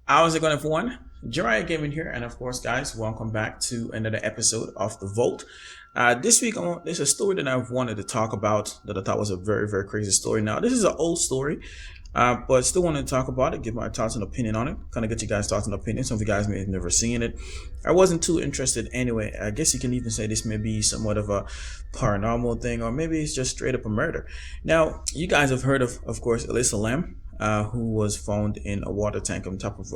How's it going, everyone? Jiraiya Gaming here, and of course, guys, welcome back to another episode of The Vault. This week, there's a story that I've wanted to talk about that I thought was a very, very crazy story. Now, this is an old story, but still wanted to talk about it, give my thoughts and opinion on it, kind of get you guys' thoughts and opinions. Some of you guys may have never seen it. I wasn't too interested anyway. I guess you can even say this may be somewhat of a paranormal thing, or maybe it's just straight up a murder. Now, you guys have heard of course, Elisa Lam. Who was found in a water tank on top of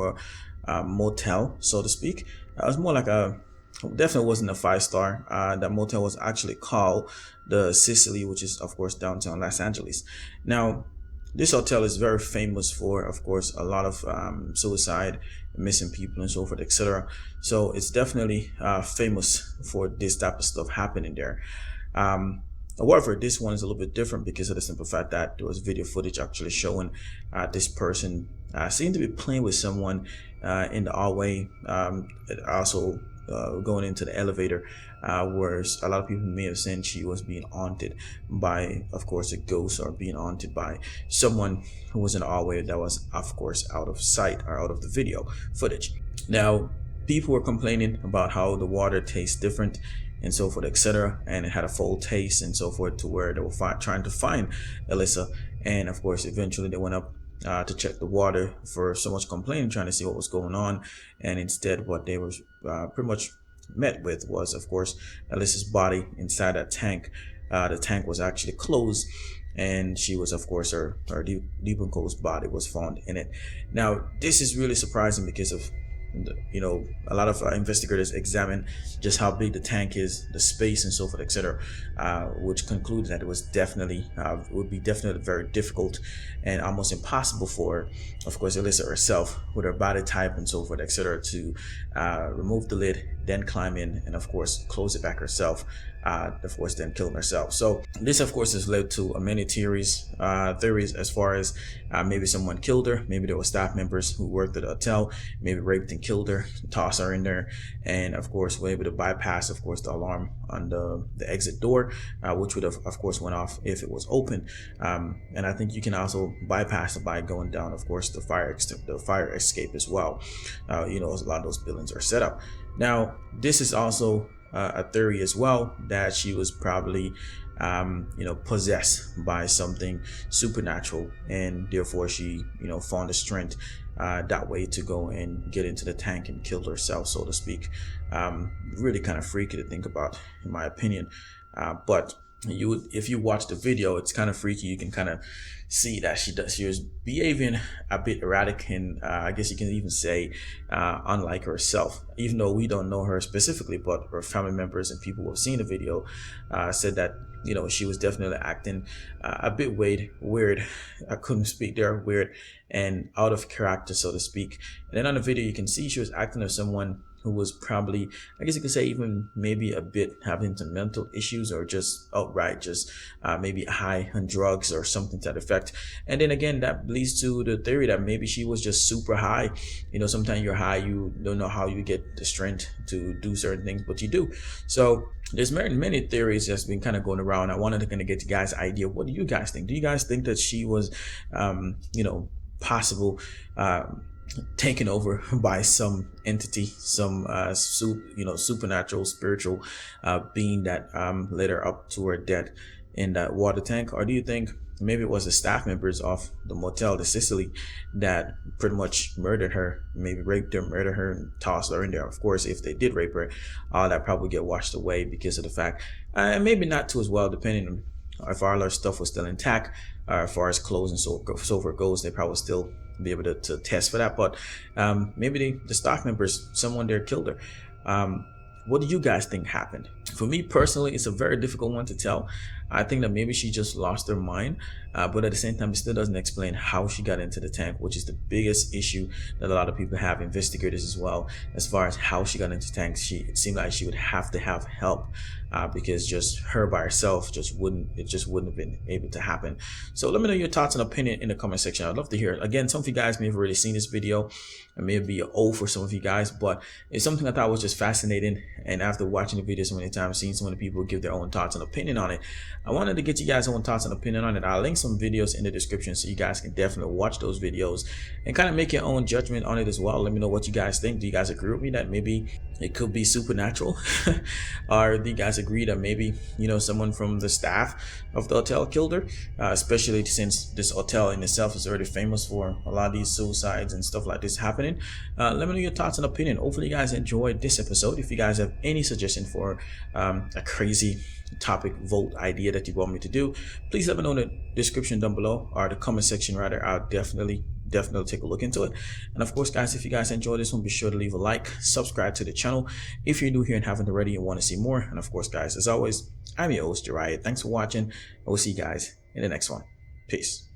a motel, so to speak. It was more like definitely wasn't a 5-star. That motel was actually called the Sicily, which is, of course, downtown Los Angeles. Now, this hotel is very famous for, of course, a lot of suicide, missing people, and so forth, etc. So it's definitely famous for this type of stuff happening there. However, this one is a little bit different because of the simple fact that there was video footage actually showing this person seemed to be playing with someone in the hallway. Also going into the elevator, where a lot of people may have said she was being haunted by, of course, a ghost, or being haunted by someone who was in the hallway that was, of course, out of sight or out of the video footage. Now, people were complaining about how the water tastes different and so forth, etc., and it had a foul taste and so forth, to where they were trying to find Elisa. And of course, eventually they went up to check the water for so much complaining, trying to see what was going on. And instead, what they were pretty much met with was, of course, Elisa's body inside that tank. The tank was actually closed, and she was, of course, her decomposed body was found in it. Now, this is really surprising because of, a lot of investigators examine just how big the tank is, the space, and so forth, etc., which concluded that it was definitely would be definitely very difficult and almost impossible for, of course, Elisa herself, with her body type and so forth, etc., to remove the lid, then climb in, and of course close it back herself, of course then killing herself. So this, of course, has led to many theories as far as maybe someone killed her, maybe there were staff members who worked at the hotel, maybe raped and killed her, tossed her in there, and of course were able to bypass, of course, the alarm on the exit door, which would have, of course, went off if it was open. And I think you can also bypass it by going down, of course, the fire escape as well. A lot of those buildings are set up. Now, this is also a theory as well, that she was probably possessed by something supernatural, and therefore she found the strength that way to go and get into the tank and kill herself, so to speak. Really kind of freaky to think about, in my opinion, but if you watch the video, it's kind of freaky. You can kind of see that she was behaving a bit erratic, and I guess you can even say unlike herself, even though we don't know her specifically, but her family members and people who have seen the video said that she was definitely acting a bit weird. I couldn't speak there. Weird and out of character, so to speak. And then on the video, you can see she was acting as someone who was probably, I guess you could say, even maybe a bit having some mental issues, or just outright just maybe high on drugs or something to that effect. And then again, that leads to the theory that maybe she was just super high. Sometimes you're high, you don't know how you get the strength to do certain things, but you do. So there's many theories that's been kind of going around. I wanted to kind of get you guys' idea. What do you guys think? Do you guys think that she was, possible taken over by some entity, some supernatural, spiritual being that led her up to her death in that water tank? Or do you think maybe it was the staff members of the motel, the Sicily, that pretty much murdered her, maybe raped her, murdered her, and tossed her in there? Of course, if they did rape her, all that probably get washed away because of the fact, and maybe not too as well, depending on if all her stuff was still intact, as far as clothes and so forth goes, they probably still be able to test for that. But maybe the staff members, someone there killed her. What do you guys think happened? For me personally, it's a very difficult one to tell. I think that maybe she just lost her mind, but at the same time, it still doesn't explain how she got into the tank, which is the biggest issue that a lot of people have, investigators as well, as far as how she got into the tank. It seemed like she would have to have help, because just her by herself just wouldn't have been able to happen. So let me know your thoughts and opinion in the comment section. I'd love to hear it. Again, some of you guys may have already seen this video. It may be old for some of you guys, but it's something I thought was just fascinating. And after watching the video so many times, time seen so many people give their own thoughts and opinion on it. I wanted to get you guys' own thoughts and opinion on it. I'll link some videos in the description so you guys can definitely watch those videos and kind of make your own judgment on it as well. Let me know what you guys think. Do you guys agree with me that maybe it could be supernatural? Or do you guys agree that maybe, you know, someone from the staff of the hotel killed her? Especially since this hotel in itself is already famous for a lot of these suicides and stuff like this happening. Let me know your thoughts and opinion. Hopefully you guys enjoyed this episode. If you guys have any suggestion for a crazy topic vote idea that you want me to do, please let me know in the description down below, or the comment section rather. I'll definitely take a look into it. And of course, guys, if you guys enjoyed this one, be sure to leave a like, subscribe to the channel if you're new here and haven't already and want to see more. And of course, guys, as always, I'm your host Jariah. Thanks for watching, and we'll see you guys in the next one. Peace.